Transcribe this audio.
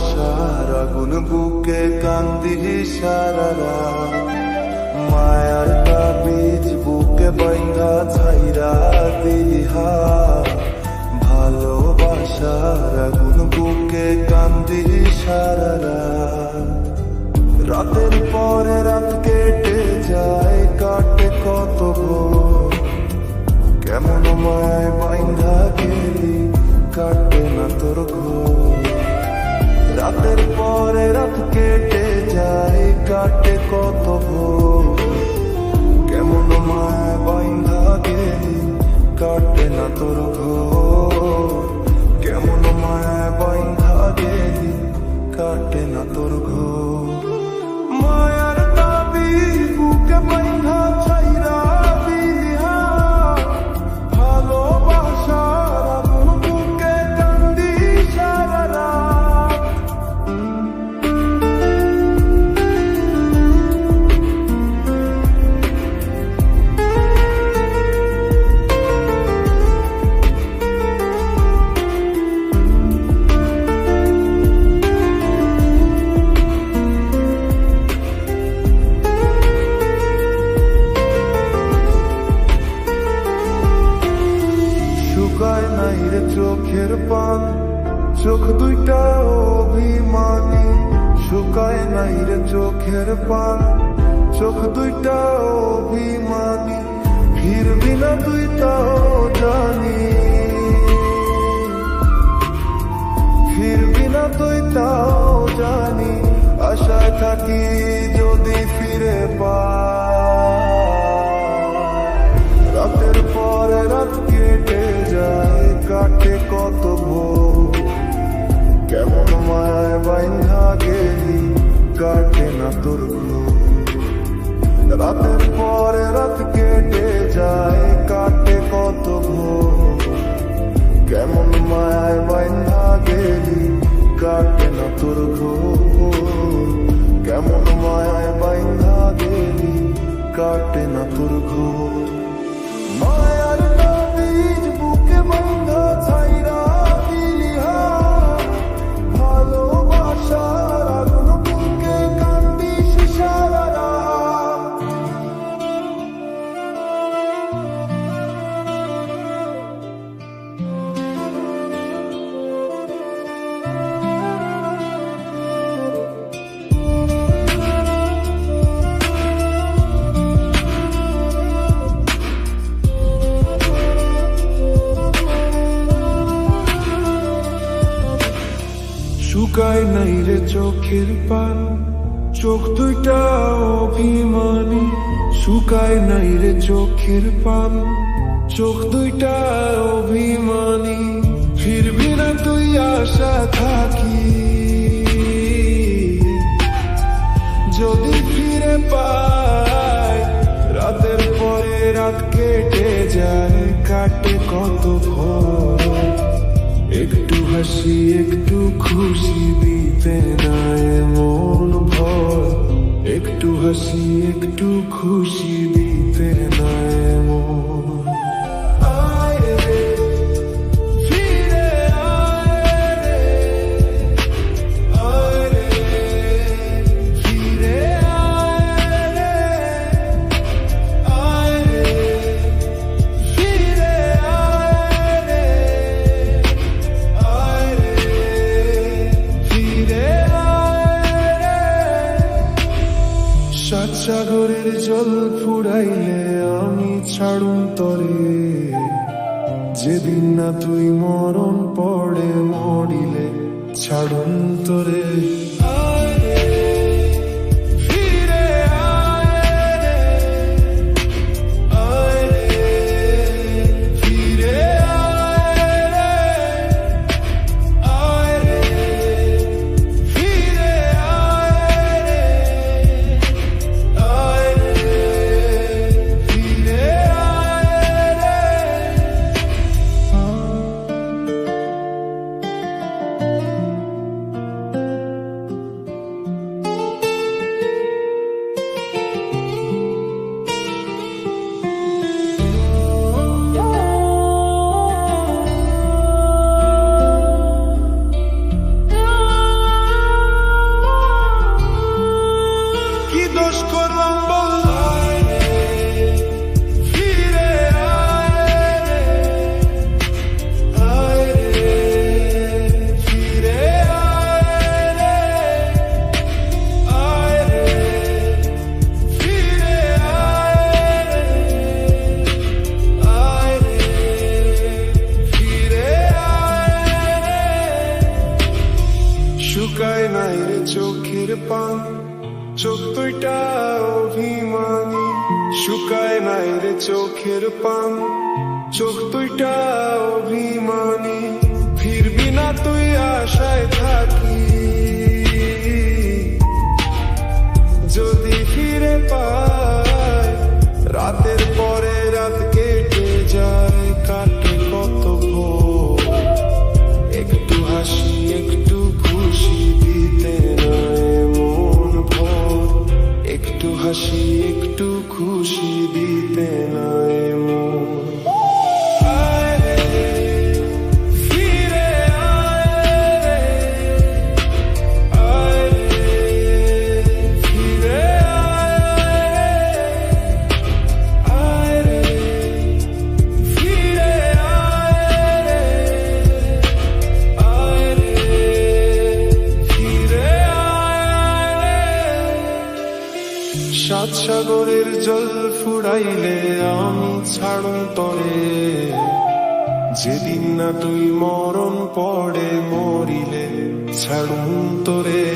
ভালোবাসার আগুন বুকে কান্দি সারা রাত। মায়ার তাবিজ বুকে বাইন্ধা ছাইরা দিহা, ভালোবাসার আগুন বুকে কান্দি সারা রাত। রাতের পরে রাত কেটে যায়, কাটে কত ভোর, কেমন মায় বাইন্ধা গেলি কাটে না তোর ঘোর। রাতের পরে রাত কেটে যায়, কাটে কত ভোর, কেমন মায় বাইন্ধা গেলি কাটে না তোর ঘোর। কেমন মায় বাইন্ধা গেলি কাটে না তোর ঘোর। মায়ার তাবিজ বুকে বাইন্ধা ছাইরা দিহা, ভালোবাসার আগুন বুকে কান্দি সারা রাত। শুকায় নাই রে চোখের পান, চোখ দুইটা অভিমানী। শুকায় নাই রে চোখের পান, চোখ দুইটা অভিমানী। ফিরবি না তুই তাও জানি, ফিরবি না তুই তাও জানি। আশায় থাকি যদি ফিরে পাই, রাতের পরে রাত কেটে যায়, কাটে কত ভোর, কেমন মায় বাইন্ধা গেলি কাটে না তোর ঘোর। রাতের পরে রাত কেটে যায়, কাটে কত ভোর, কেমন মায় বাইন্ধা গেলি কাটে না তোর ঘোর। কেমন মায় বাইন্ধা গেলি কাটে না তোর ঘোর। মায়ার তাবিজ বুকে বাইন্ধা ছাইরা দিলিহা, ভালোবাসার আগুন বুকে কান্দিস সারা রাত। শুকায় নাই রে চোখের পান, চোখ দুইটা অভিমানী। শুকায় নাই রে চোখের পান, চোখ দুইটা অভিমানী। ফিরবি না তুই আশা থাকি যদি ফিরে পাই। রাতের পরে রাত কেটে যায়, কাটে কত ভোর, একটু হাসি একটু খুশি দিতে নাই মন ভর। একটু হাসি একটু খুশি দিতে নাই মন। আয় রে ফিরে আয় রে, আয় রে ফিরে আয় রে, আয় রে ফিরে আয় রে, আয় রে ফিরে আয় রে। সাত সাগরের জল ফুরাইলে আমি ছাড়ুন তরে, যেদিন না তুই মরণ পড়ে মরিলে ছাড়ুন তরে। আয় রে ফিরে আয় রে, আয় রে ফিরে আয় রে, আয় রে ফিরে আয় রে, আয় রে ফিরে আয় রে। শুকায় নাই রে চোখের পান, চোখ দুইটা অভিমানী। শুকায় নাই রে চোখের পান, চোখ দুইটা অভিমানী। ফিরবি না তুই আশায় থাকি, যদি ফিরে পাই। রাতের পরে রাত কেটে যায়, কাটে কত ভোর। একটু হাসি একটু খুশি দিতে নয় মন ভোর। একটু হাসি একটু খুশি দিতে নয় মন। আয় রে, ফিরে আয় রে, আয় রে, ফিরে আয় রে, ফিরে আয় রে, ফিরে সাত সাগরের জল ফুরাইলে আমি ছাড়ুম তরে। যেদিন না তুই মরণ পড়ে মরিলে ছাড়ুম তোরে।